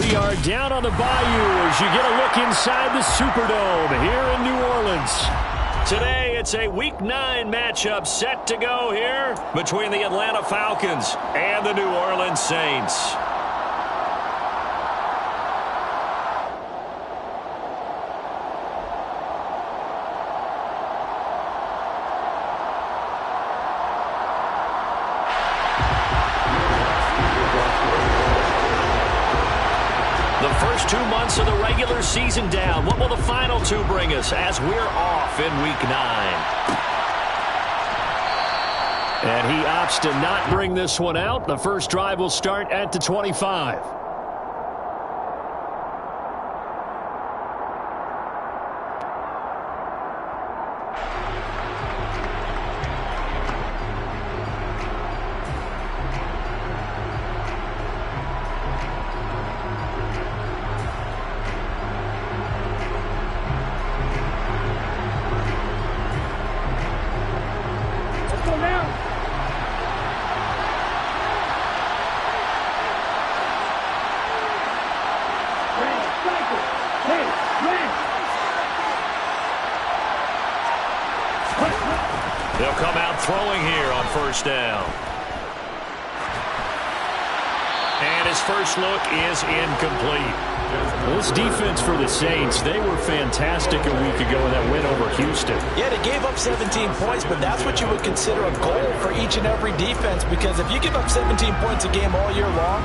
We are down on the bayou as you get a look inside the Superdome here in New Orleans. Today, it's a Week 9 matchup set to go here between the Atlanta Falcons and the New Orleans Saints. The first 2 months of the regular season down. What will the final 2 bring us as we're off in Week 9? And he opts to not bring this one out. The first drive will start at the 25. They'll come out throwing here on first down. And his first look is incomplete. This defense for the Saints, they were fantastic a week ago in that win over Houston. Yeah, they gave up 17 points, but that's what you would consider a goal for each and every defense, because if you give up 17 points a game all year long,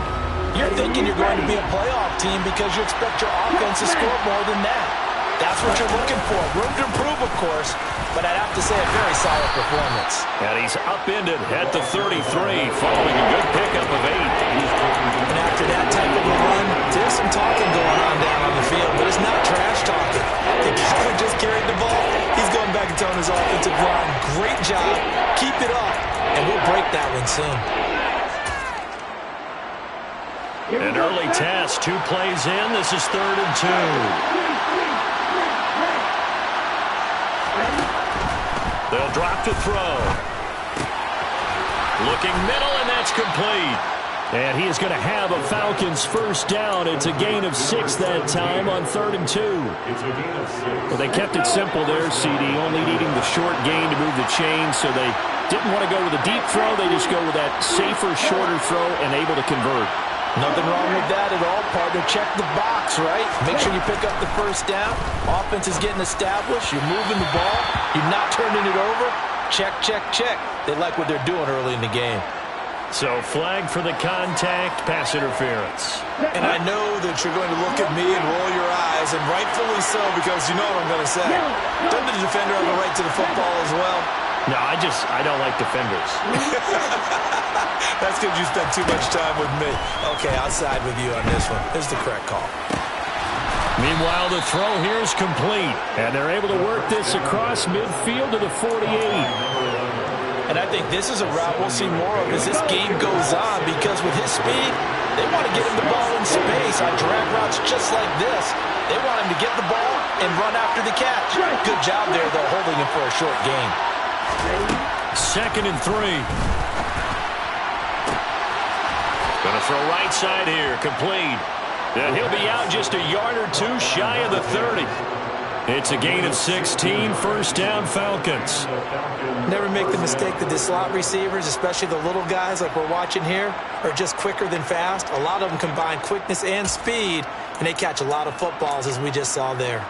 you're thinking you're going to be a playoff team because you expect your offense to score more than that. That's what you're looking for. Room to improve, of course, but I'd have to say a very solid performance. And he's upended at the 33 following a good pickup of 8. And after that type of a run, there's some talking going on down on the field, but it's not trash talking. The guy who just carried the ball, he's going back and telling his offensive line, great job, keep it up, and we'll break that one soon. An early test, 2 plays in. This is 3rd and 2. They'll drop to throw. Looking middle, and that's complete. And he is going to have a Falcons first down. It's a gain of 6 that time on 3rd and 2. Well, they kept it simple there, CD, only needing the short gain to move the chains, so they didn't want to go with a deep throw. They just go with that safer, shorter throw and able to convert. Nothing wrong with that at all, partner. Check the box, right? Make sure you pick up the first down. Offense is getting established. You're moving the ball. You're not turning it over. Check, check, check. They like what they're doing early in the game. So flag for the contact, pass interference. And I know that you're going to look at me and roll your eyes, and rightfully so, because you know what I'm going to say. Doesn't the defender have a right to the football as well? No, I don't like defenders. That's because you spend too much time with me. Okay, I'll side with you on this one. This is the correct call. Meanwhile, the throw here is complete, and they're able to work this across midfield to the 48. And I think this is a route we'll see more of as this game goes on, because with his speed, they want to get him the ball in space on drag routes just like this. They want him to get the ball and run after the catch. Good job there, though, holding him for a short gain. 2nd and 3. Going to throw right side here, complete. And he'll be out just a yard or 2 shy of the 30. It's a gain of 16, first down Falcons. Never make the mistake that the slot receivers, especially the little guys like we're watching here, are just quicker than fast. A lot of them combine quickness and speed, and they catch a lot of footballs, as we just saw there.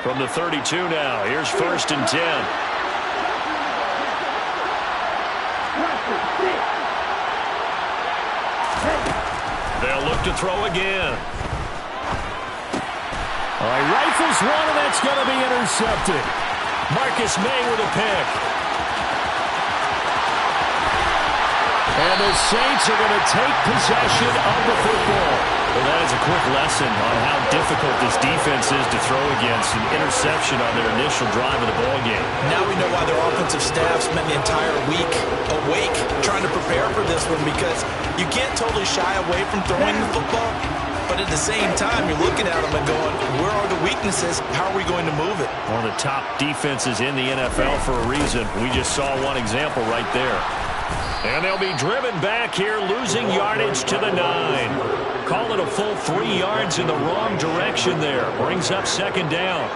From the 32 now, here's 1st and 10. They'll look to throw again. All right, rifles one, and that's going to be intercepted. Marcus May with a pick. And the Saints are going to take possession of the football. Well, that is a quick lesson on how difficult this defense is to throw against. An interception on their initial drive of the ballgame. Now we know why their offensive staff spent the entire week awake trying to prepare for this one, because you can't totally shy away from throwing the football, but at the same time, you're looking at them and going, where are the weaknesses? How are we going to move it? One of the top defenses in the NFL for a reason. We just saw one example right there. And they'll be driven back here, losing yardage to the 9. Call it a full 3 yards in the wrong direction there. Brings up second down.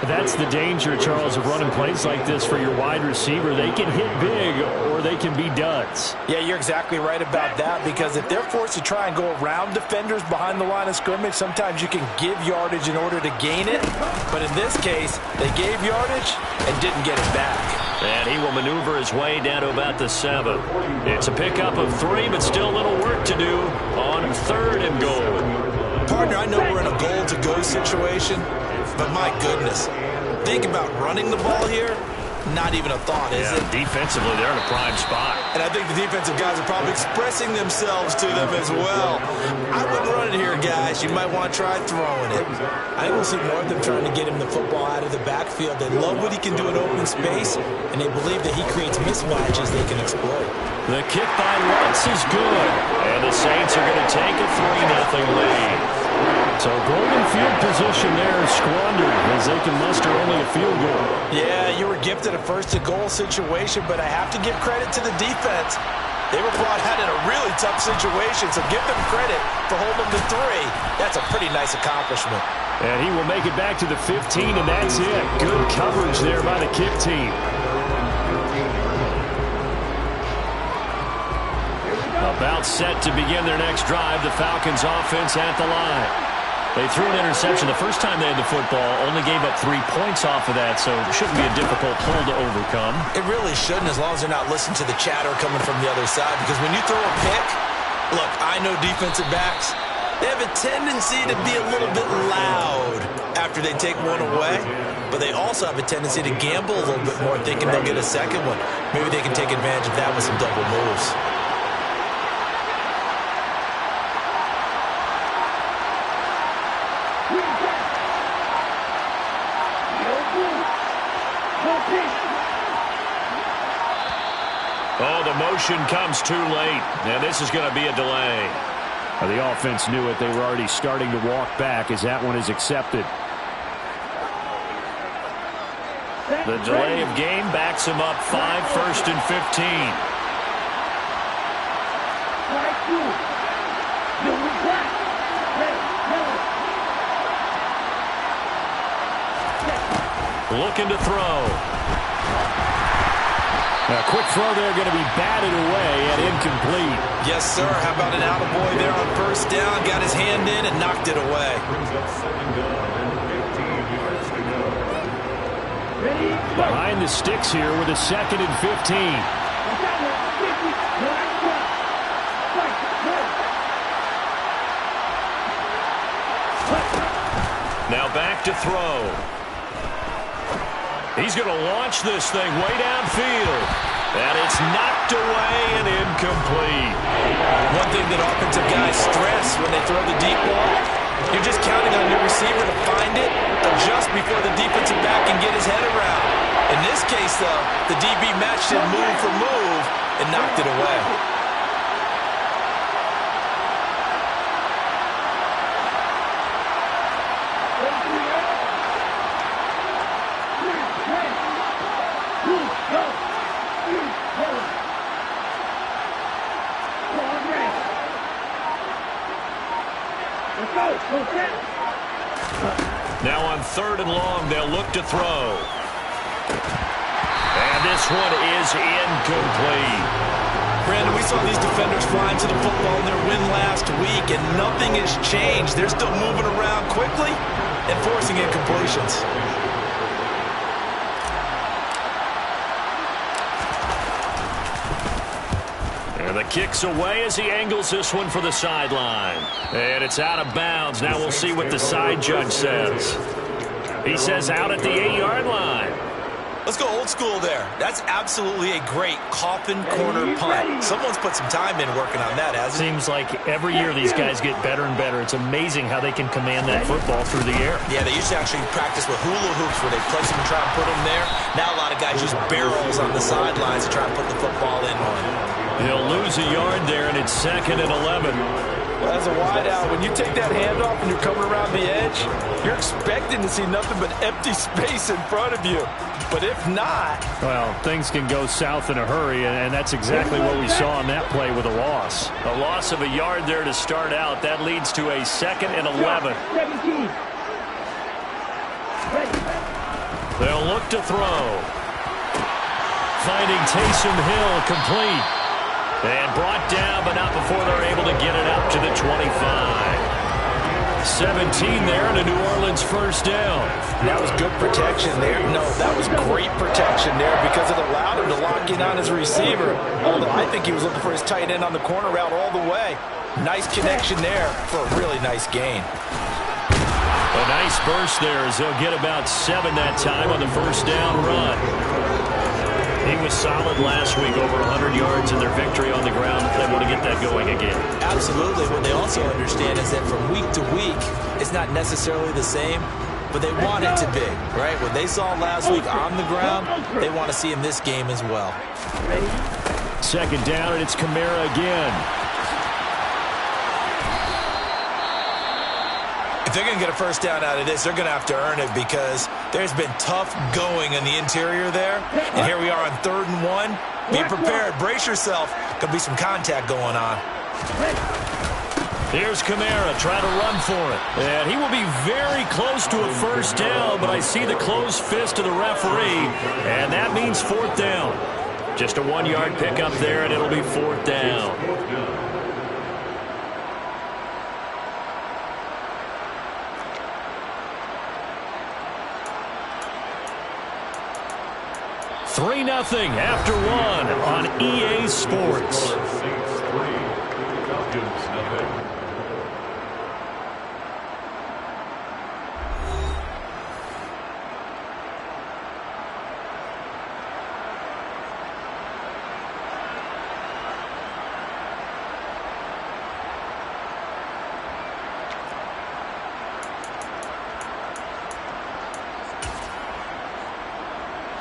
That's the danger, Charles, of running plays like this for your wide receiver. They can hit big or they can be duds. Yeah, you're exactly right about that, because if they're forced to try and go around defenders behind the line of scrimmage, sometimes you can give yardage in order to gain it. But in this case, they gave yardage and didn't get it back. And he will maneuver his way down to about the 7. It's a pickup of 3, but still a little work to do on 3rd and goal. Partner, I know we're in a goal-to-go situation, but my goodness, think about running the ball here. Not even a thought, is it? Defensively, they're in a prime spot. And I think the defensive guys are probably expressing themselves to them as well. I wouldn't run it here, guys. You might want to try throwing it. I think we'll see more of them trying to get him the football out of the backfield. They love what he can do in open space, and they believe that he creates mismatches they can exploit. The kick by Lutz is good. And the Saints are going to take a 3-0 lead. So golden field position there is squandered as they can muster only a field goal. Yeah, you were gifted a first-to-goal situation, but I have to give credit to the defense. They were brought out in a really tough situation, so give them credit for holding them to 3. That's a pretty nice accomplishment. And he will make it back to the 15, and that's it. Good coverage there by the kick team. About set to begin their next drive, the Falcons offense at the line. They threw an interception the first time they had the football, only gave up 3 points off of that, so it shouldn't be a difficult pull to overcome. It really shouldn't, as long as they're not listening to the chatter coming from the other side, because when you throw a pick, look, I know defensive backs, they have a tendency to be a little bit loud after they take one away, but they also have a tendency to gamble a little bit more, thinking they'll get a second one. Maybe they can take advantage of that with some double moves. Oh, the motion comes too late, and this is going to be a delay. The offense knew it. They were already starting to walk back as that one is accepted. The delay of game backs him up 5, 1st and 15. Looking to throw. A quick throw there, going to be batted away and incomplete. Yes, sir. How about an attaboy there on first down? Got his hand in and knocked it away. Behind the sticks here with a 2nd and 15. Now back to throw. He's going to launch this thing way downfield. And it's knocked away and incomplete. One thing that offensive guys stress when they throw the deep ball, you're just counting on your receiver to find it, adjust before the defensive back can get his head around. In this case, though, the DB matched him move for move and knocked it away. Now on 3rd and long, they'll look to throw. And this one is incomplete. Brandon, we saw these defenders flying to the football in their win last week, and nothing has changed. They're still moving around quickly and forcing incompletions. And the kick's away as he angles this one for the sideline. And it's out of bounds. Now we'll see what the side judge says. He says out at the 8-yard line. Let's go old school there. That's absolutely a great coffin corner punt. Someone's put some time in working on that, hasn't it? Seems like every year these guys get better and better. It's amazing how they can command that football through the air. Yeah, they used to actually practice with hula hoops where they place them and try and put them there. Now a lot of guys use barrels on the sidelines to try and put the football in one. He'll lose a yard there, and it's 2nd and 11. Well, as a wideout, when you take that handoff and you're coming around the edge, you're expecting to see nothing but empty space in front of you. But if not... Well, things can go south in a hurry, and that's exactly what we saw on that play with a loss. A loss of a yard there to start out. That leads to a 2nd and 11. They'll look to throw. Finding Taysom Hill complete. And brought down, but not before they're able to get it up to the 25. 17 there, and a New Orleans first down. That was good protection there. No, that was great protection there because it allowed him to lock in on his receiver. Although I think he was looking for his tight end on the corner route all the way. Nice connection there for a really nice gain. A nice burst there as they'll get about 7 that time on the first down run. He was solid last week, over 100 yards in their victory on the ground. They want to get that going again. Absolutely. What they also understand is that from week to week, it's not necessarily the same, but they want it to be, right? What they saw last week on the ground, they want to see in this game as well. 2nd down, and it's Kamara again. If they're going to get a first down out of this, they're going to have to earn it because there's been tough going in the interior there. And here we are on 3rd and 1. Be prepared. Brace yourself. Could be some contact going on. Here's Kamara trying to run for it. And he will be very close to a first down, but I see the closed fist of the referee, and that means 4th down. Just a 1-yard pickup there, and it'll be 4th down. Three 0 after 1 on EA Sports.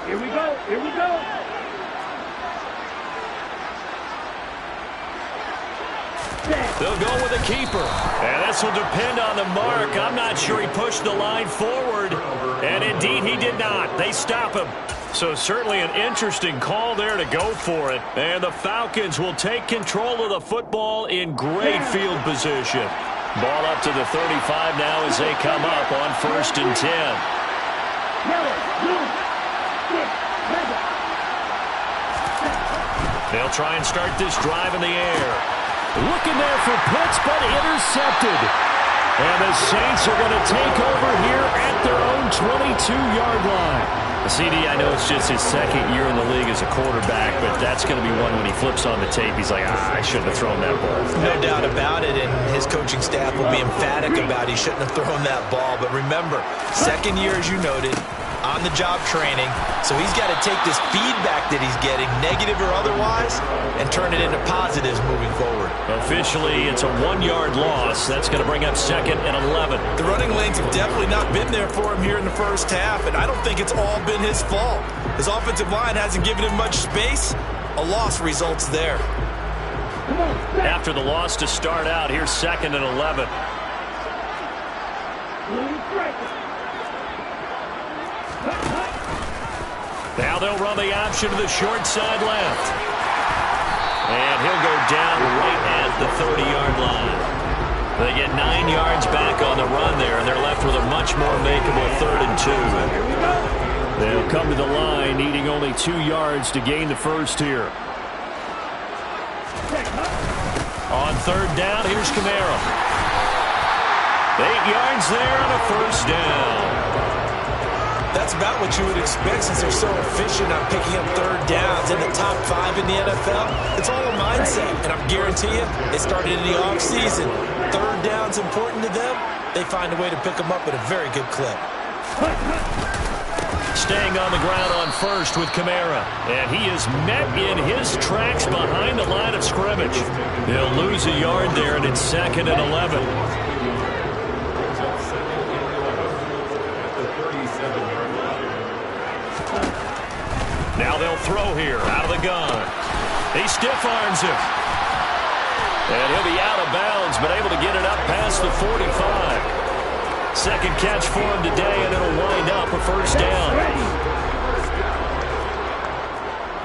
Here we go. Here we go. They'll go with a keeper. And this will depend on the mark. I'm not sure he pushed the line forward. And indeed, he did not. They stop him. So certainly an interesting call there to go for it. And the Falcons will take control of the football in great field position. Ball up to the 35 now as they come up on 1st and 10. They'll try and start this drive in the air. Looking there for Pitts, but intercepted. And the Saints are going to take over here at their own 22-yard line. CD, I know it's just his 2nd year in the league as a quarterback, but that's going to be one when he flips on the tape. He's like, I shouldn't have thrown that ball. No doubt about it, and his coaching staff will be emphatic about he shouldn't have thrown that ball. But remember, 2nd year, as you noted, on-the-job training, so he's got to take this feedback that he's getting, negative or otherwise, and turn it into positives moving forward. Officially, it's a 1-yard loss. That's going to bring up 2nd and 11. The running lanes have definitely not been there for him here in the first half, and I don't think it's all been his fault. His offensive line hasn't given him much space. A loss results there. After the loss to start out, here's 2nd and 11. Now they'll run the option to the short side left. And he'll go down right at the 30-yard line. They get 9 yards back on the run there, and they're left with a much more makeable 3rd and 2. They'll come to the line needing only 2 yards to gain the first here. On 3rd down, here's Kamara. 8 yards there on a first down. That's about what you would expect since they're so efficient on picking up 3rd downs in the top 5 in the NFL. It's all a mindset, and I guarantee you, it started in the offseason. 3rd down's important to them. They find a way to pick them up at a very good clip. Staying on the ground on 1st with Kamara. And he is met in his tracks behind the line of scrimmage. They'll lose a yard there, and it's 2nd and 11. Now they'll throw here out of the gun. He stiff arms him. And he'll be out of bounds, but able to get it up past the 45. Second catch for him today, and it'll wind up a first down.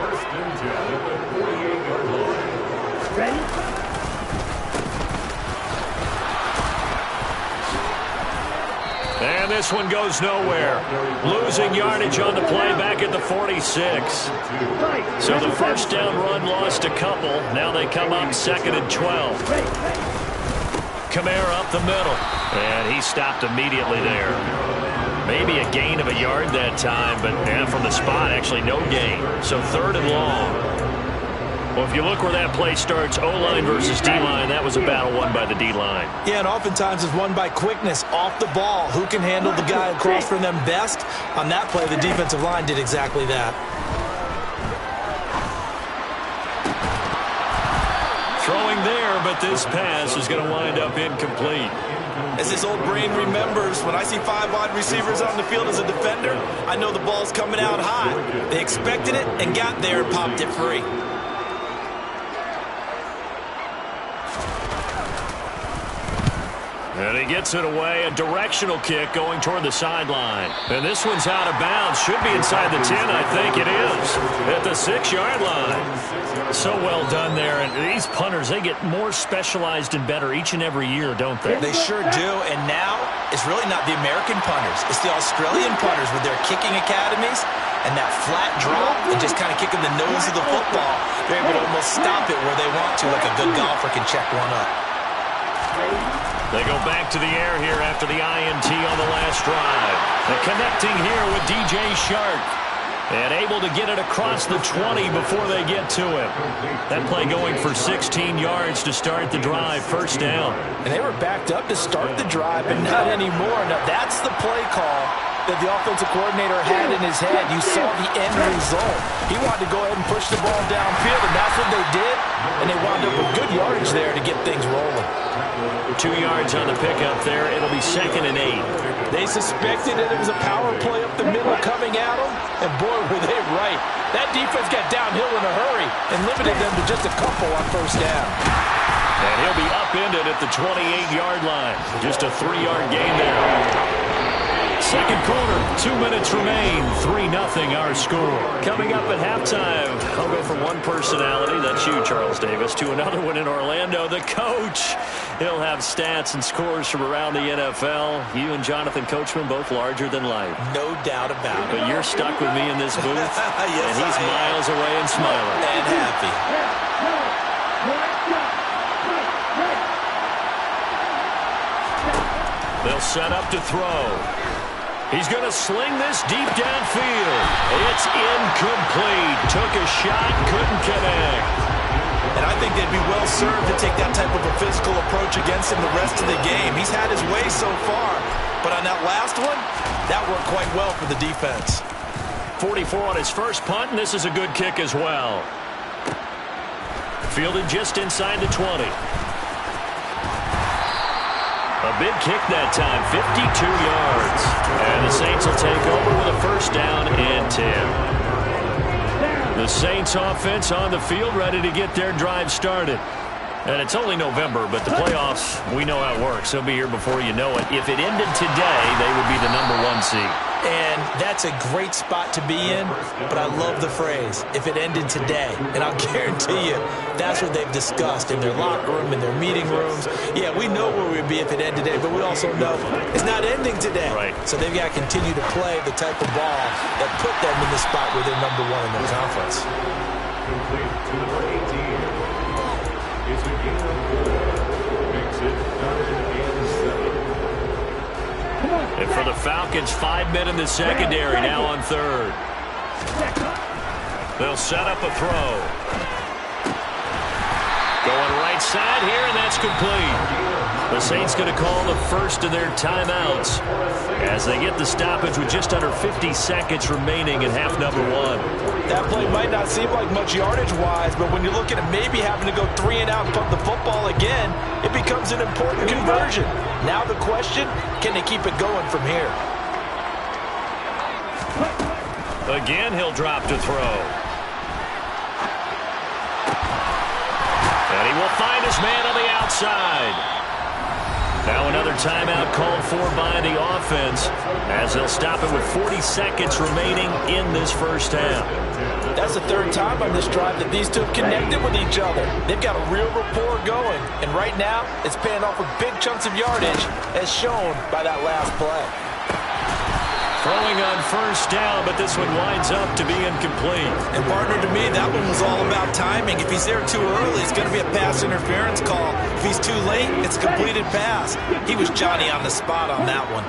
First and 10 at the 48-yard line. Ready? And this one goes nowhere. Losing yardage on the play back at the 46. So the first down run lost a couple. Now they come up second and 12. Kamara up the middle. And he stopped immediately there. Maybe a gain of a yard that time, but from the spot, actually no gain. So third and long. Well, if you look where that play starts, O-line versus D-line, that was a battle won by the D-line. Yeah, and oftentimes it's won by quickness off the ball. Who can handle the guy across from them best? On that play, the defensive line did exactly that. Throwing there, but this pass is going to wind up incomplete. As his old brain remembers, when I see 5 wide receivers on the field as a defender, I know the ball's coming out high. They expected it and got there and popped it free. And he gets it away, a directional kick going toward the sideline. And this one's out of bounds. Should be inside the 10, I think it is. At the 6-yard line. So well done there. And these punters, they get more specialized and better each and every year, don't they? They sure do. And now, it's really not the American punters. It's the Australian punters with their kicking academies and that flat drop and just kind of kicking the nose of the football. They're able to almost stop it where they want to, like a good golfer can check one up. They go back to the air here after the INT on the last drive. And connecting here with DJ Shark. And able to get it across the 20 before they get to him. That play going for 16 yards to start the drive. First down. And they were backed up to start the drive, but not anymore. Now, that's the play call that the offensive coordinator had in his head. You saw the end result. He wanted to go ahead and push the ball downfield, and that's what they did. And they wound up with good yardage there to get things rolling. 2 yards on the pickup there. It'll be second and 8. They suspected that it was a power play up the middle coming at them, and boy, were they right. That defense got downhill in a hurry and limited them to just a couple on first down. And he'll be upended at the 28-yard line. Just a 3-yard gain there. Second quarter, 2 minutes remain. 3-0 our score. Coming up at halftime, I'll go from one personality, that's you, Charles Davis, to another one in Orlando, the coach. He'll have stats and scores from around the NFL. You and Jonathan Coachman both larger than life. No doubt about it. But you're stuck with me in this booth, Yes, and he's miles away and smiling. And happy. They'll set up to throw. He's going to sling this deep downfield. It's incomplete. Took a shot, couldn't connect. And I think they'd be well served to take that type of a physical approach against him the rest of the game. He's had his way so far, but on that last one, that worked quite well for the defense. 44 on his first punt, and this is a good kick as well. Fielded just inside the 20. A big kick that time, 52 yards. And the Saints will take over with a first down and 10. The Saints offense on the field, ready to get their drive started. And it's only November, but the playoffs, we know how it works. They'll be here before you know it. If it ended today, they would be the #1 seed. And that's a great spot to be in, but I love the phrase, if it ended today. And I'll guarantee you, that's what they've discussed in their locker room, in their meeting rooms. Yeah, we know where we'd be if it ended today, but we also know it's not ending today. Right. So they've got to continue to play the type of ball that put them in the spot where they're #1 in their conference. Complete to number 18. It's a gain of 4. Makes it 3rd and 7. And for the Falcons, 5 men in the secondary now on third. They'll set up a throw. Going right side here, and that's complete. The Saints going to call the first of their timeouts as they get the stoppage with just under 50 seconds remaining in half number 1. That play might not seem like much yardage-wise, but when you're looking at maybe having to go 3 and out and pump the football again, it becomes an important conversion. Now the question, can they keep it going from here? Again, he'll drop to throw. And he will find his man on the outside. Now another timeout called for by the offense as they'll stop it with 40 seconds remaining in this first half. That's the third time on this drive that these two have connected with each other. They've got a real rapport going. And right now, it's paying off with big chunks of yardage, as shown by that last play. Throwing on first down, but this one winds up to be incomplete. And partner, to me, that one was all about timing. If he's there too early, it's going to be a pass interference call. If he's too late, it's a completed pass. He was Johnny on the spot on that one.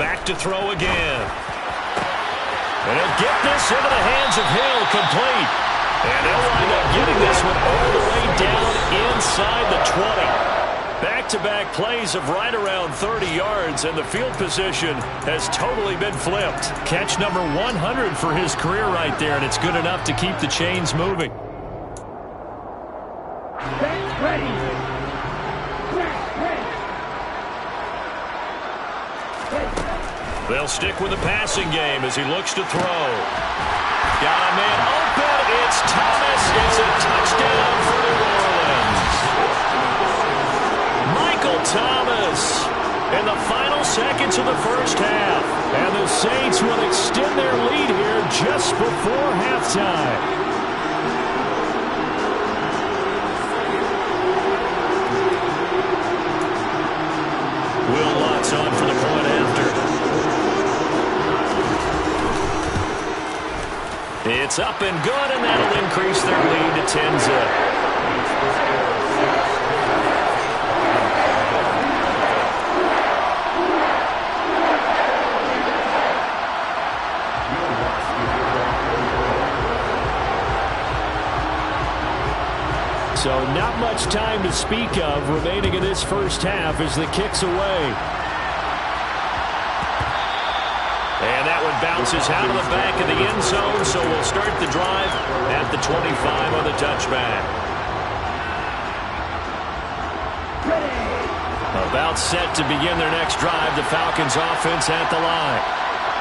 Back to throw again. And he'll get this into the hands of Hill, complete. And he'll wind up getting this one all the way down inside the 20. Back-to-back plays of right around 30 yards, and the field position has totally been flipped. Catch number 100 for his career right there, and it's good enough to keep the chains moving. They'll stick with the passing game as he looks to throw. Got a man open. It's Thomas. It's a touchdown for New Orleans. Michael Thomas in the final seconds of the first half. And the Saints will extend their lead here just before halftime. Will Lutz on for the point after. It's up and good, and that'll increase their lead to 10-zip. So not much time to speak of remaining in this first half as the kick's away. And that one bounces out of the back of the end zone, so we'll start the drive at the 25 on the touchback. About set to begin their next drive, the Falcons offense at the line.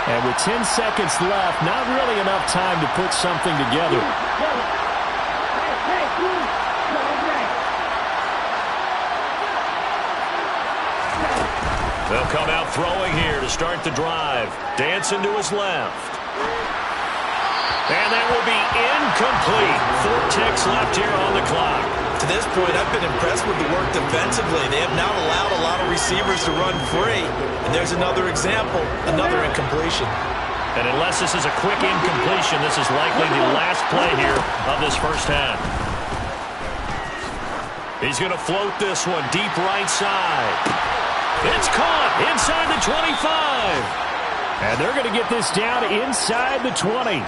And with 10 seconds left, not really enough time to put something together. They'll come out throwing here to start the drive. Dancing to his left. And that will be incomplete. 4 ticks left here on the clock. To this point, I've been impressed with the work defensively. They have not allowed a lot of receivers to run free. And there's another example, another incompletion. And unless this is a quick incompletion, this is likely the last play here of this first half. He's going to float this one deep right side. It's caught inside the 25. And they're going to get this down inside the 20.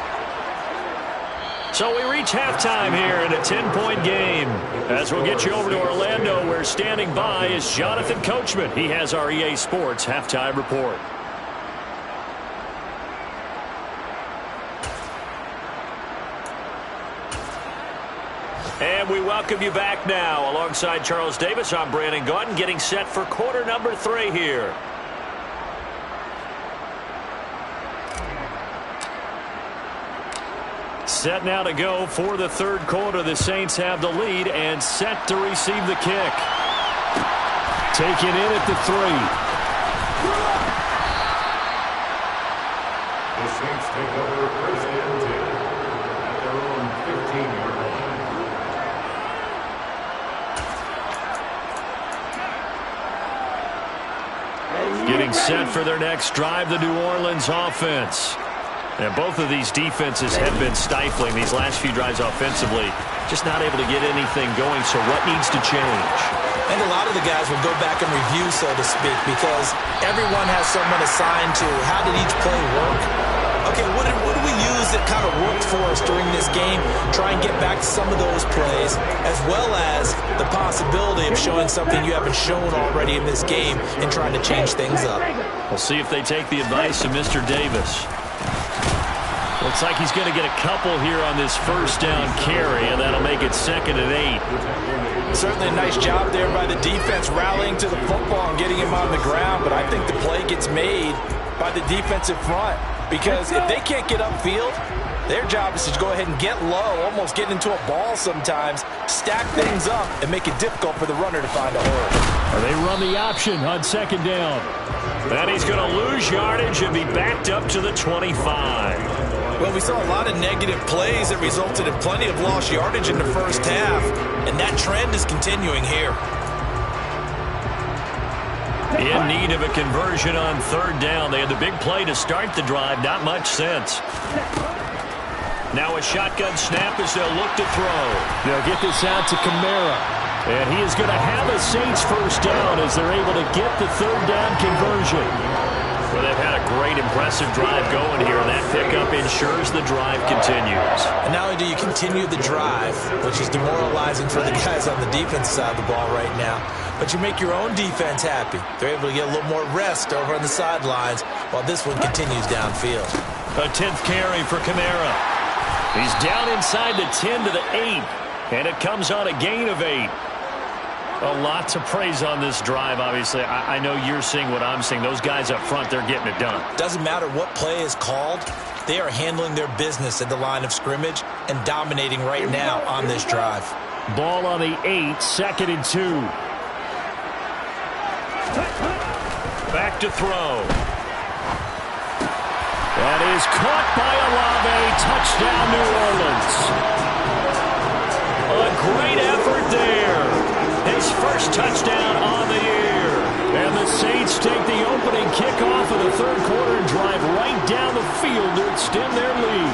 So we reach halftime here in a 10-point game. As we'll get you over to Orlando, where standing by is Jonathan Coachman. He has our EA Sports halftime report. And we welcome you back now. Alongside Charles Davis, I'm Brandon Gaudin, getting set for quarter number 3 here. Set now to go for the third quarter. The Saints have the lead and set to receive the kick. Taken in at the 3. The Saints take over first and 10 at their own 15-yard line. Getting set for their next drive, the New Orleans offense. And both of these defenses have been stifling these last few drives offensively. Just not able to get anything going, so what needs to change? And a lot of the guys will go back and review, so to speak, because everyone has someone assigned to how did each play work. Okay, what do we use that kind of worked for us during this game? Try and get back to some of those plays, as well as the possibility of showing something you haven't shown already in this game and trying to change things up. We'll see if they take the advice of Mr. Davis. Looks like he's going to get a couple here on this first down carry, and that'll make it 2nd and 8. Certainly a nice job there by the defense rallying to the football and getting him on the ground, but I think the play gets made by the defensive front. because if they can't get upfield, their job is to go ahead and get low, almost get into a ball sometimes, stack things up, and make it difficult for the runner to find a hole. They run the option on second down. And he's going to lose yardage and be backed up to the 25. Well, we saw a lot of negative plays that resulted in plenty of lost yardage in the first half, and that trend is continuing here. In need of a conversion on third down. They had the big play to start the drive. Not much sense. Now a shotgun snap as they'll look to throw. They'll get this out to Kamara. And he is going to have a Saints first down as they're able to get the third down conversion. Well, they've had a great, impressive drive going here, and that pickup ensures the drive continues. And not only do you continue the drive, which is demoralizing for the guys on the defense side of the ball right now, but you make your own defense happy. They're able to get a little more rest over on the sidelines while this one continues downfield. A 10th carry for Kamara. He's down inside the 10 to the 8, and it comes on a gain of 8. A lot to praise on this drive, obviously. I know you're seeing what I'm seeing. Those guys up front, they're getting it done. Doesn't matter what play is called. They are handling their business at the line of scrimmage and dominating right now on this drive. Ball on the 8, 2nd and 2. Back to throw. That is caught by Olave. Touchdown, New Orleans. A great effort there. His first touchdown on the year. And the Saints take the opening kickoff of the third quarter and drive right down the field to extend their lead.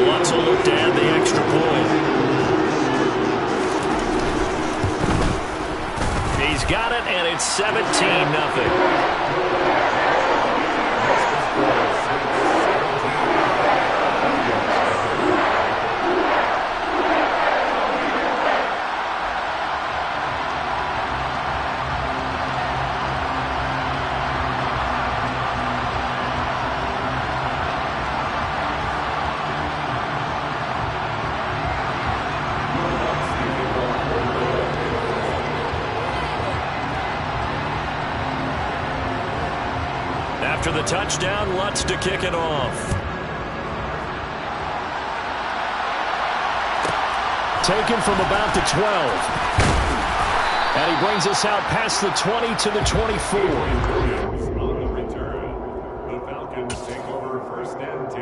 Lots of look to add the extra point. He's got it, and it's 17-0. After the touchdown, Lutz to kick it off. Taken from about the 12. And he brings us out past the 20 to the 24. On the return, the Falcons take over 1st and 10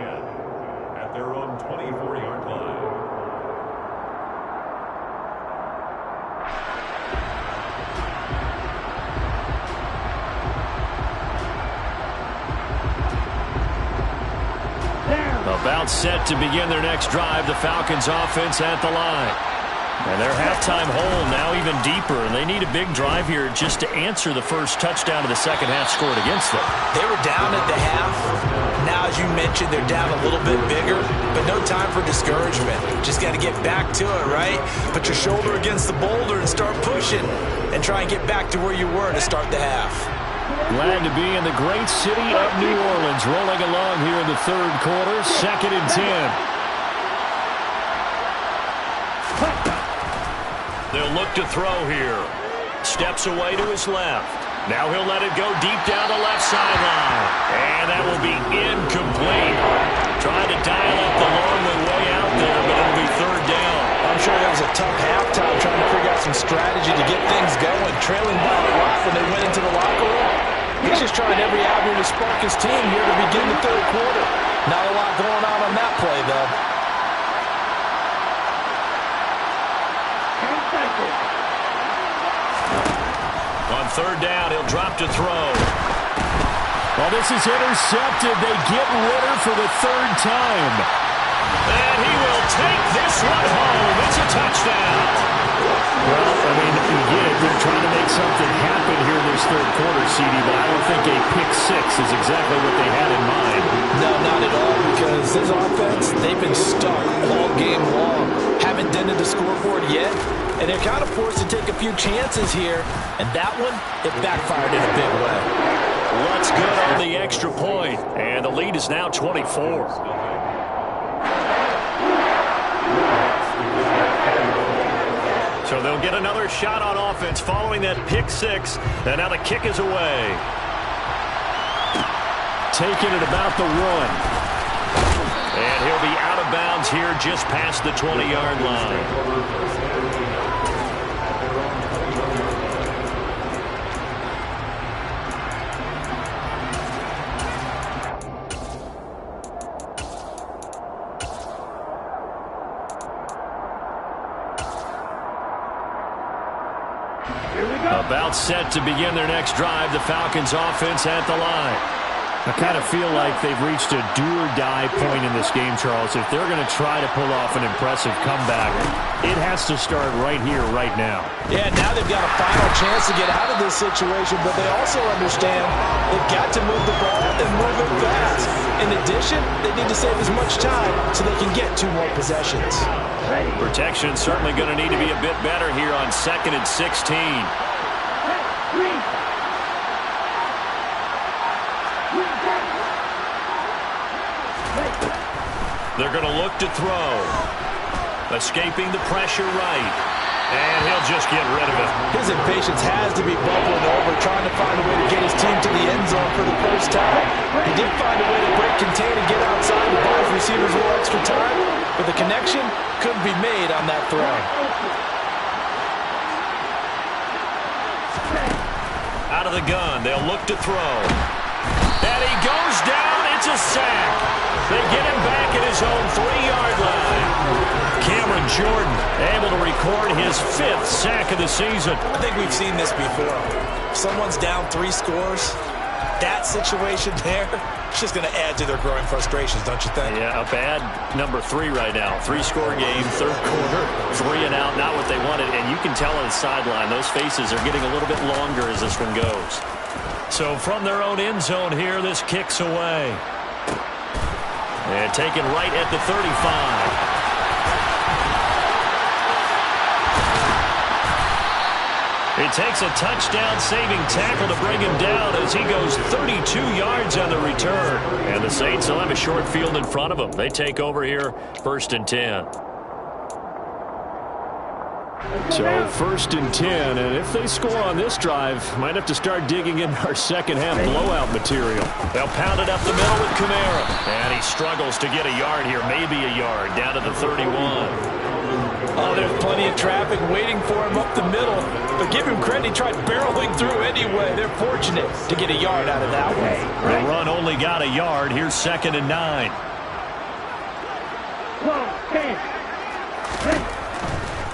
at their own 24-yard line. About set to begin their next drive, the Falcons offense at the line. And their halftime hole now even deeper, and they need a big drive here just to answer the first touchdown of the second half scored against them. They were down at the half. Now, as you mentioned, they're down a little bit bigger, but no time for discouragement. Just got to get back to it, right? Put your shoulder against the boulder and start pushing and try and get back to where you were to start the half. Glad to be in the great city of New Orleans, rolling along here in the third quarter, 2nd and 10. They'll look to throw here. Steps away to his left. Now he'll let it go deep down the left sideline. And that will be incomplete. Trying to dial up the long way out there, but it'll be third down. I'm sure that was a tough halftime trying to figure out some strategy to get things going. Trailing by a lot when they went into the locker room. He's just trying every avenue to spark his team here to begin the third quarter. Not a lot going on that play, though. On third down, he'll drop to throw. Well, this is intercepted. They get Ritter for the third time. And he will take this one home. It's a touchdown. Well, I mean, again, they're trying to make something happen here in this third quarter, CD, but I don't think a pick six is exactly what they had in mind. No, not at all, because this offense, they've been stuck all game long. Haven't dented the scoreboard yet, and they're kind of forced to take a few chances here, and that one, it backfired in a big way. Lutz good on the extra point, and the lead is now 24. So they'll get another shot on offense following that pick six. And now the kick is away. Taking it about the 1. And he'll be out of bounds here just past the 20-yard line. About set to begin their next drive, the Falcons offense at the line. I kind of feel like they've reached a do-or-die point in this game, Charles. If they're going to try to pull off an impressive comeback, it has to start right here, right now. Yeah, now they've got a final chance to get out of this situation, but they also understand they've got to move the ball and move it fast. In addition, they need to save as much time so they can get 2 more possessions. Protection certainly going to need to be a bit better here on 2nd and 16. They're going to look to throw. Escaping the pressure right. And he'll just get rid of it. His impatience has to be bubbling over, trying to find a way to get his team to the end zone for the first time. He did find a way to break contain and get outside to buy his receivers a little extra time, but the connection couldn't be made on that throw. Out of the gun, they'll look to throw. And he goes down. It's a sack. They get him back at his own 3-yard line. Cameron Jordan able to record his 5th sack of the season. I think we've seen this before. Someone's down 3 scores. That situation there, it's just going to add to their growing frustrations, don't you think? Yeah, a bad number 3 right now. 3-score game, 3rd quarter, 3 and out, not what they wanted. And you can tell on the sideline, those faces are getting a little bit longer as this one goes. So from their own end zone here, this kicks away. And taken right at the 35. It takes a touchdown-saving tackle to bring him down as he goes 32 yards on the return. And the Saints will have a short field in front of them. They take over here, 1st and 10. So 1st and 10, and if they score on this drive, might have to start digging in our second-half blowout material. They'll pound it up the middle with Kamara. And he struggles to get a yard here, maybe a yard, down to the 31. Oh, there's plenty of traffic waiting for him up the middle. But give him credit, he tried barreling through anyway. They're fortunate to get a yard out of that one. The run only got a yard. Here's 2nd and 9.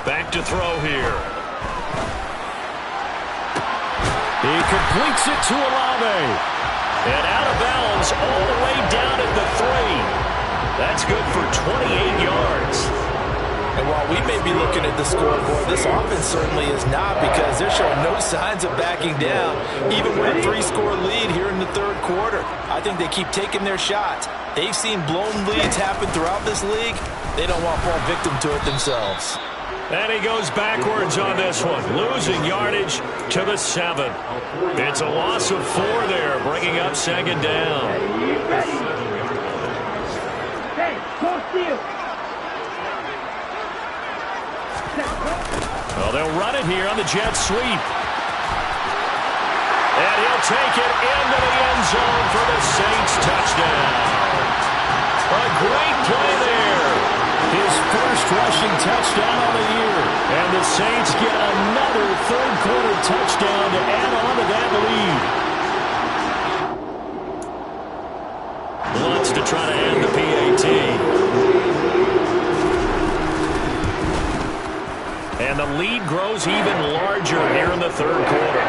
Back to throw here. He completes it to Olave. And out of bounds all the way down at the 3. That's good for 28 yards. And while we may be looking at the scoreboard, this offense certainly is not, because they're showing no signs of backing down, even with a 3-score lead here in the 3rd quarter. I think they keep taking their shots. They've seen blown leads happen throughout this league. They don't want to fall victim to it themselves. And he goes backwards on this one, losing yardage to the 7. It's a loss of 4 there, bringing up 2nd down. Well, they'll run it here on the jet sweep. And he'll take it into the end zone for the Saints touchdown. A great play there. His first rushing touchdown of the year. And the Saints get another 3rd quarter touchdown to add on to that lead. Wants to try to end the PAT. And the lead grows even larger here in the 3rd quarter.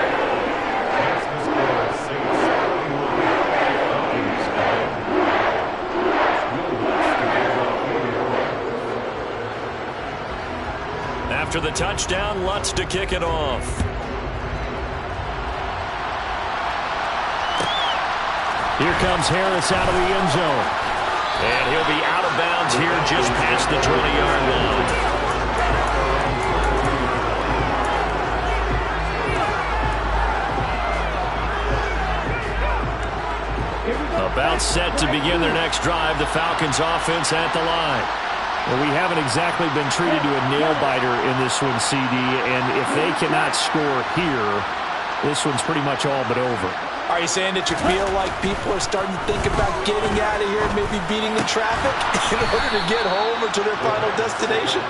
After the touchdown, Lutz to kick it off. Here comes Harris out of the end zone. And he'll be out of bounds here just past the 20-yard line. About set to begin their next drive, the Falcons offense at the line. Well, we haven't exactly been treated to a nail-biter in this one, CD, and if they cannot score here, this one's pretty much all but over. Are you saying that you feel like people are starting to think about getting out of here and maybe beating the traffic in order to get home or to their final destination?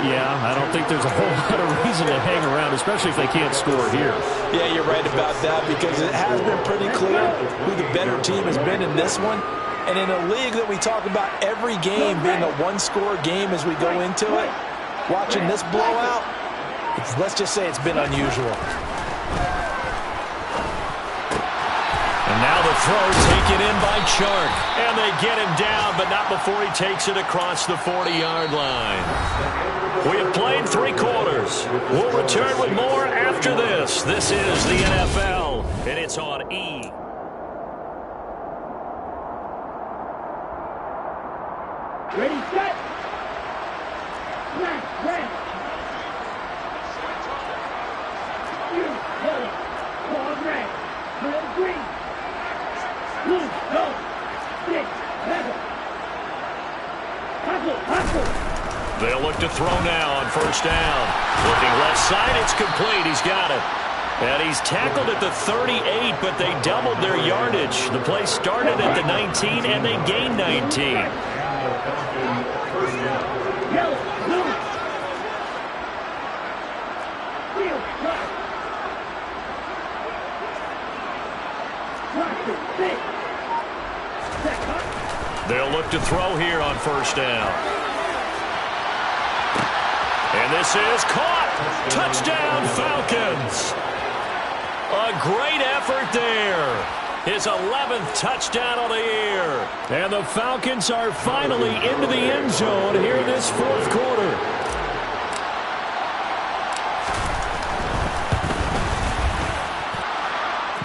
Yeah, I don't think there's a whole lot of reason to hang around, especially if they can't score here. Yeah, you're right about that because it has been pretty clear who the better team has been in this one. And in a league that we talk about every game being a one-score game as we go into it, watching this blowout, let's just say it's been unusual. And now the throw taken in by Chark. And they get him down, but not before he takes it across the 40-yard line. We have played 3 quarters. We'll return with more after this. This is the NFL, and it's on E! Ready, set. Flash, red. You, yellow. Ball red. Red, green. Blue, go. 6, 7. Hustle. They'll look to throw now on first down. Looking left side, it's complete. He's got it. And he's tackled at the 38, but they doubled their yardage. The play started at the 19, and they gained 19. Yellow, blue. Field, right. Roster, 6. Set, cut. They'll look to throw here on first down. And this is caught. Touchdown, Falcons. A great effort there. His 11th touchdown of the year. And the Falcons are finally into the end zone here in this 4th quarter.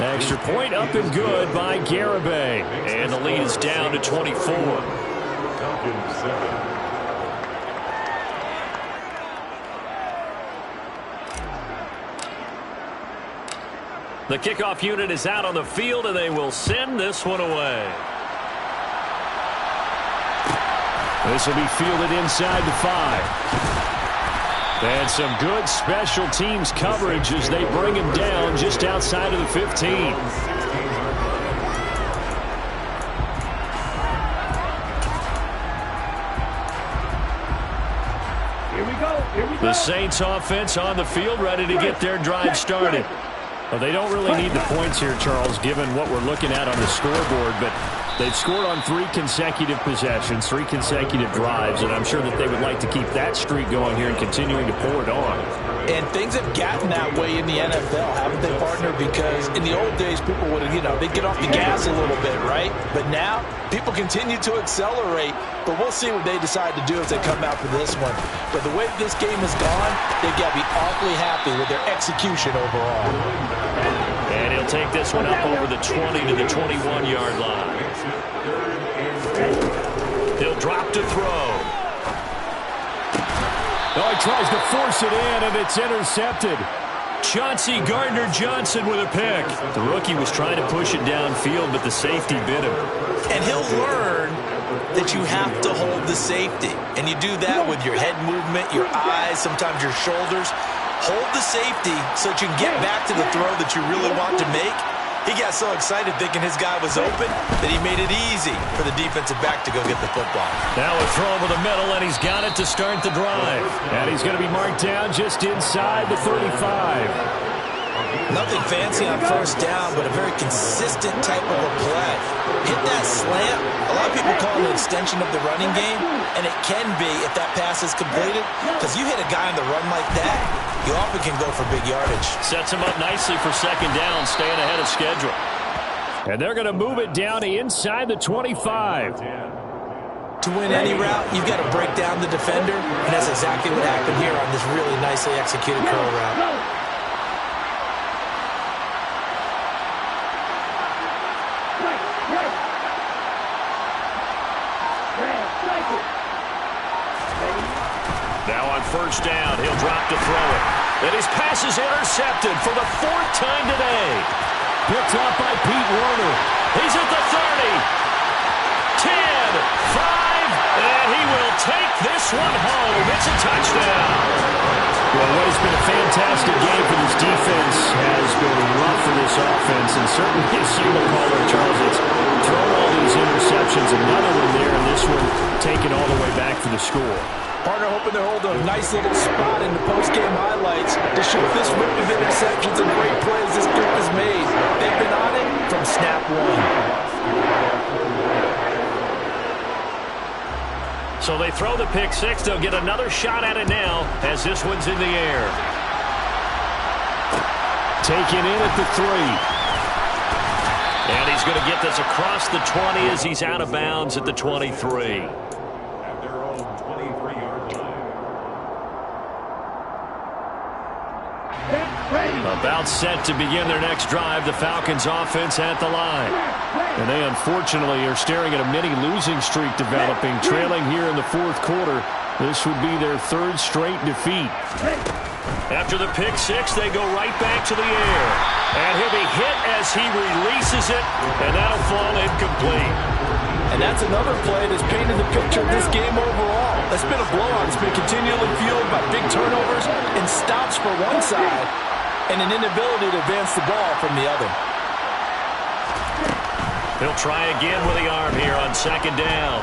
Extra point up and good by Garibay. And the lead is down to 24. Falcons 7. The kickoff unit is out on the field, and they will send this one away. This will be fielded inside the 5. And some good special teams coverage as they bring him down just outside of the 15. Here we go. Here we go. The Saints offense on the field, ready to get their drive started. Well, they don't really need the points here, Charles, given what we're looking at on the scoreboard, but they've scored on 3 consecutive possessions, 3 consecutive drives, and I'm sure that they would like to keep that streak going here and continuing to pour it on. And things have gotten that way in the NFL, haven't they, partner? Because in the old days, people would, they'd get off the gas a little bit, right? But now, people continue to accelerate, but we'll see what they decide to do as they come out for this one. But the way this game has gone, they've got to be awfully happy with their execution overall. And he'll take this one up over the 20 to the 21-yard line. He'll drop to throw. Oh, he tries to force it in, and it's intercepted. Chauncey Gardner-Johnson with a pick. The rookie was trying to push it downfield, but the safety bit him. And he'll learn that you have to hold the safety. And you do that with your head movement, your eyes, sometimes your shoulders. Hold the safety so that you can get back to the throw that you really want to make. He got so excited thinking his guy was open that he made it easy for the defensive back to go get the football. Now a throw over the middle, and he's got it to start the drive. And he's going to be marked down just inside the 35. Nothing fancy on first down, but a very consistent type of a play. Hit that slant. A lot of people call it an extension of the running game, and it can be if that pass is completed, because you hit a guy on the run like that, you often can go for big yardage. Sets him up nicely for second down, staying ahead of schedule. And they're going to move it down to inside the 25. To win any route, you've got to break down the defender, and that's exactly what happened here on this really nicely executed curl route. Now on first down, he'll drop to throw it. And his pass is intercepted for the 4th time today. Picked up by Pete Werner. He's at the 30. 10, 5, And he will take this one home. It's a touchdown. Well, what has been a fantastic game for this defense has been rough for this offense. And certainly, as you will call it, Charles, it's thrown all these interceptions. Another one there, and this one taken all the way back for the score. Partner hoping to hold a nice little spot in the post-game highlights to show this whip of interceptions and great plays this group has made. They've been on it from snap one. So they throw the pick six. They'll get another shot at it now as this one's in the air. Taken in at the 3. And he's going to get this across the 20 as he's out of bounds at the 23. At their own 23-yard line. About set to begin their next drive, the Falcons offense at the line. And they unfortunately are staring at a mini losing streak developing, trailing here in the fourth quarter. This would be their third straight defeat. After the pick six, they go right back to the air. And he'll be hit as he releases it, and that'll fall incomplete. And that's another play that's painted the picture of this game overall. It's been a blowout. It's been continually fueled by big turnovers and stops for one side and an inability to advance the ball from the other. He'll try again with the arm here on second down.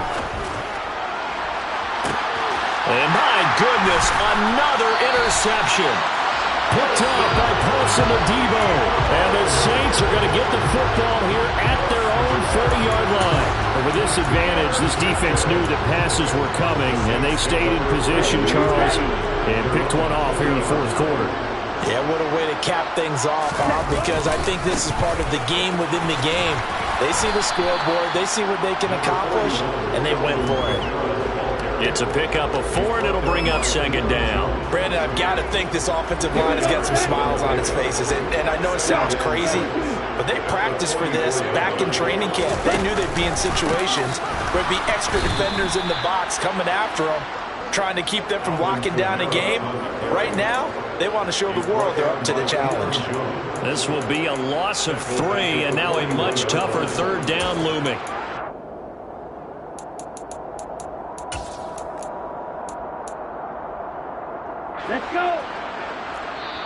And my goodness, another interception. Picked up by Paulson Adebo. And the Saints are going to get the football here at their own 30-yard line. But with this advantage, this defense knew that passes were coming, and they stayed in position, Charles, and picked one off here in the fourth quarter. Yeah, what a way to cap things off, huh? Because I think this is part of the game within the game. They see the scoreboard, they see what they can accomplish, and they went for it. It's a pickup of 4, and it'll bring up second down. Brandon, I've got to think this offensive line has got some smiles on its faces. And I know it sounds crazy, but they practiced for this back in training camp. They knew they'd be in situations where there'd be extra defenders in the box coming after them, trying to keep them from locking down a game. Right now, they want to show the world they're up to the challenge. This will be a loss of 3, and now a much tougher third down looming. Let's go.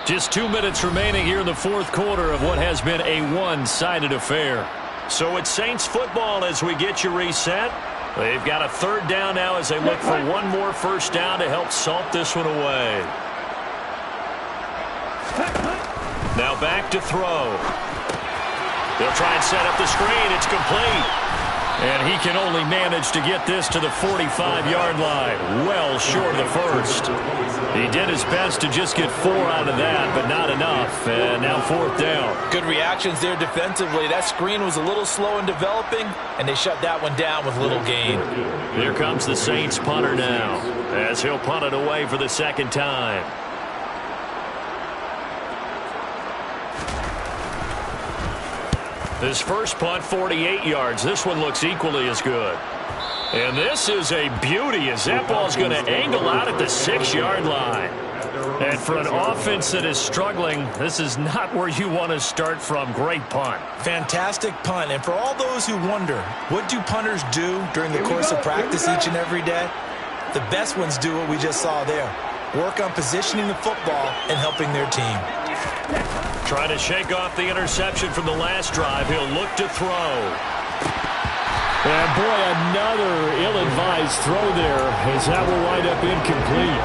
Just 2 minutes remaining here in the fourth quarter of what has been a one-sided affair. So it's Saints football as we get you reset. They've got a third down now as they look for one more first down to help salt this one away. Now back to throw. They'll try and set up the screen. It's complete. And he can only manage to get this to the 45-yard line. Well short of the first. He did his best to just get 4 out of that, but not enough. And now fourth down. Good reactions there defensively. That screen was a little slow in developing, and they shut that one down with little gain. Here comes the Saints punter now, as he'll punt it away for the second time. His first punt, 48 yards. This one looks equally as good. And this is a beauty as that ball's going to angle out at the 6-yard line. And for an offense that is struggling, this is not where you want to start from. Great punt. Fantastic punt. And for all those who wonder, what do punters do during the course of practice each and every day? The best ones do what we just saw there. Work on positioning the football and helping their team. Trying to shake off the interception from the last drive. He'll look to throw. And boy, another ill-advised throw there as that will wind up incomplete.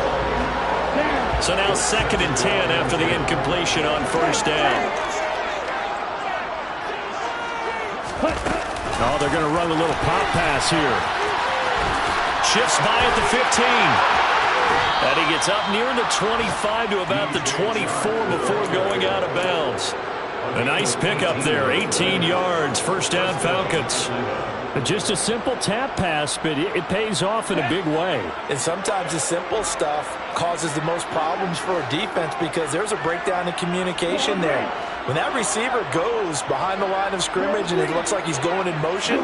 So now 2nd and 10 after the incompletion on first down. Oh, they're going to run a little pop pass here. Shifts by at the 15. And he gets up near the 25 to about the 24 before going out of bounds. A nice pickup there, 18 yards, first down Falcons. Just a simple tap pass, but it pays off in a big way. And sometimes the simple stuff causes the most problems for a defense because there's a breakdown in communication there. When that receiver goes behind the line of scrimmage and it looks like he's going in motion,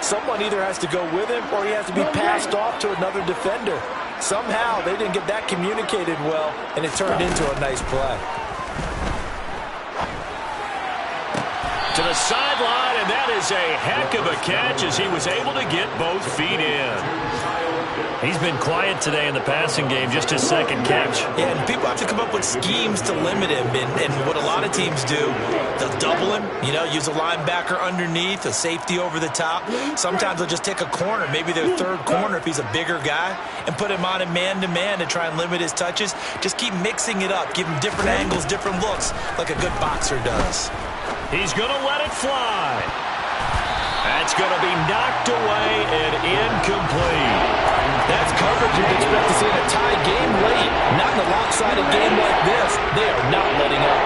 someone either has to go with him or he has to be passed off to another defender. Somehow they didn't get that communicated well, and it turned into a nice play. To the sideline, and that is a heck of a catch as he was able to get both feet in. He's been quiet today in the passing game, just his second catch. Yeah, and people have to come up with schemes to limit him. And what a lot of teams do, they'll double him, use a linebacker underneath, a safety over the top. Sometimes they'll just take a corner, maybe their third corner if he's a bigger guy, and put him on a man-to-man to try and limit his touches. Just keep mixing it up, give him different angles, different looks, like a good boxer does. He's going to let it fly. That's going to be knocked away and incomplete. That's coverage you'd expect to see in a tie game late. Not in a lopsided game like this. They are not letting up.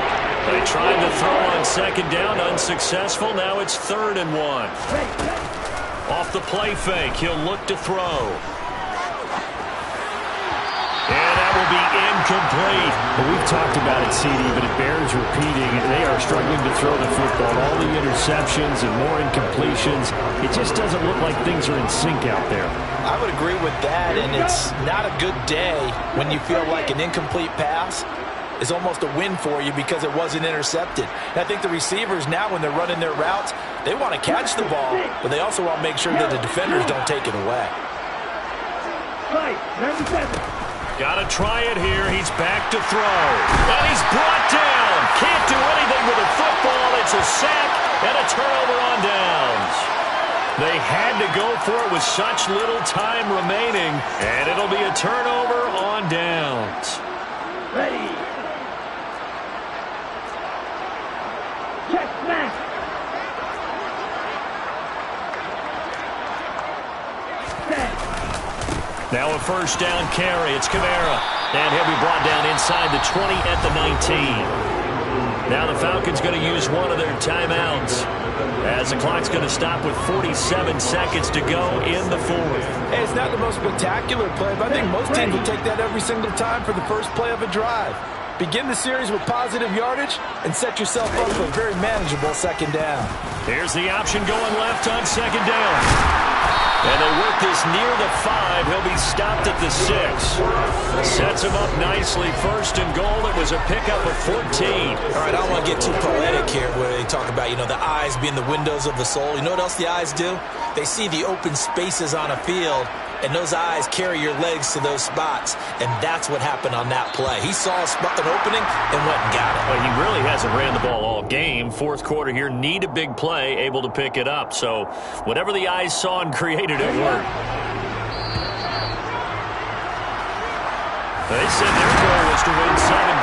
They tried to throw on second down, unsuccessful. Now it's 3rd and 1. Off the play fake, he'll look to throw. And that will be incomplete. Well, we've talked about it, CD, but it bears repeating. They are struggling to throw the football. All the interceptions and more incompletions. It just doesn't look like things are in sync out there. I would agree with that, and it's not a good day when you feel like an incomplete pass is almost a win for you because it wasn't intercepted. And I think the receivers now, when they're running their routes, they want to catch the ball, but they also want to make sure that the defenders don't take it away. Right, number 7. Got to try it here. He's back to throw. And he's brought down. Can't do anything with the football. It's a sack and a turnover on downs. They had to go for it with such little time remaining. And it'll be a turnover on downs. Ready. Check back. Set. Now a first down carry. It's Kamara. And he'll be brought down inside the 20 at the 19. Now the Falcons going to use one of their timeouts as the clock's going to stop with 47 seconds to go in the 4th. Hey, it's not the most spectacular play, but I think most teams will take that every single time for the first play of a drive. Begin the series with positive yardage and set yourself up for a very manageable second down. Here's the option going left on second down. And they work this near the 5. He'll be stopped at the 6. Sets him up nicely. 1st and goal. It was a pickup of 14. All right, I don't want to get too poetic here where they talk about, the eyes being the windows of the soul. You know what else the eyes do? They see the open spaces on a field, and those eyes carry your legs to those spots, and that's what happened on that play. He saw an opening and went and got it. Well, he really hasn't ran the ball all game. 4th quarter here, need a big play, able to pick it up. So whatever the eyes saw and created, it worked. They said their goal was to win 7